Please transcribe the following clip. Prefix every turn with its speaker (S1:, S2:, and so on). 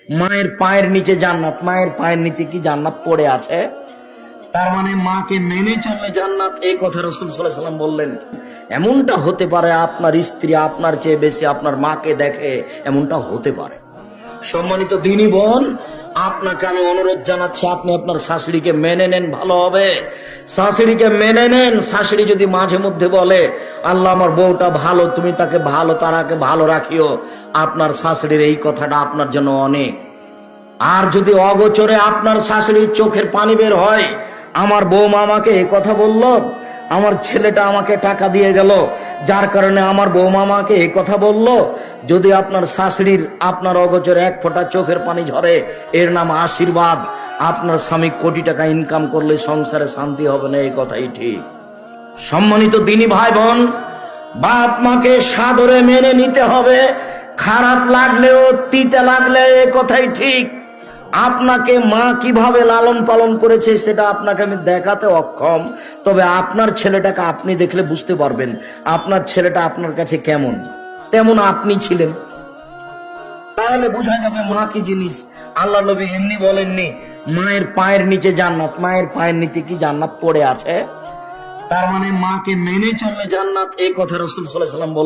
S1: মায়ের পায়ের নিচে জান্নাত, মায়ের পায়ের নিচে কি জান্নাত পড়ে আছে? তার মানে মাকে মেনে চললে জান্নাত, এই কথা রাসূল সাল্লাল্লাহু আলাইহি ওয়াসাল্লাম বললেন। এমনটা হতে পারে আপনার স্ত্রী আপনার চেয়ে বেশি আপনার মাকে দেখে, এমনটা হতে পারে। সম্মানিত দিনী বোন, আপনাকে আমি অনুরোধ জানাচ্ছি, আপনি আপনার শাশুড়িকে মেনে নেন, ভালো হবে। শাশুড়িকে মেনে নেন। শাশুড়ি যদি মাঝে মধ্যে বলে, আল্লাহ আমার বউটা ভালো, তুমি তাকে ভালো, তারাকে ভালো রাখিও, আপনার শাশুড়ির এই কথাটা আপনার জন্য অনেক। আর যদি অগোচরে আপনার শাশুড়ির চোখের পানি বের হয়, আমার বৌমা আমাকে এই কথা বলল, আমার ছেলেটা আমাকে টাকা দিয়ে গেল, যার কারণে আমার বৌমা আমাকে এই কথা বলল, যদি আপনার শাশুড়ির আপনার অগোচরে এক ফোঁটা চোখের পানি ঝরে, এর নাম আশীর্বাদ। আপনার স্বামী কোটি টাকা ইনকাম করলে সংসারে শান্তি হবে না, এই কথাই ঠিক। সম্মানিত দিনী ভাই বোন, বাপ মাকে সাদরে মেনে নিতে হবে, খারাপ লাগলেও তিতে লাগলে, এ কথাই ঠিক। আপনাকে মা কিভাবে লালন পালন করেছে সেটা আপনাকে আমি দেখাতে অক্ষম, তবে আপনার ছেলেটাকে আপনি দেখলে বুঝতে পারবেন আপনার ছেলেটা আপনার কাছে কেমন, তেমন আপনি ছিলেন, তাহলে বোঝা যাবে মা কি জিনিস। আল্লাহ নবী এমনি বলেননি মায়ের পায়ের নিচে জান্নাত, মায়ের পায়ের নিচে কি জান্নাত পড়ে আছে? তার মানে মাকে মেনে চললে জান্নাত, এই কথা রাসূল সাল্লাল্লাহু আলাইহি ওয়াসাল্লাম বললেন।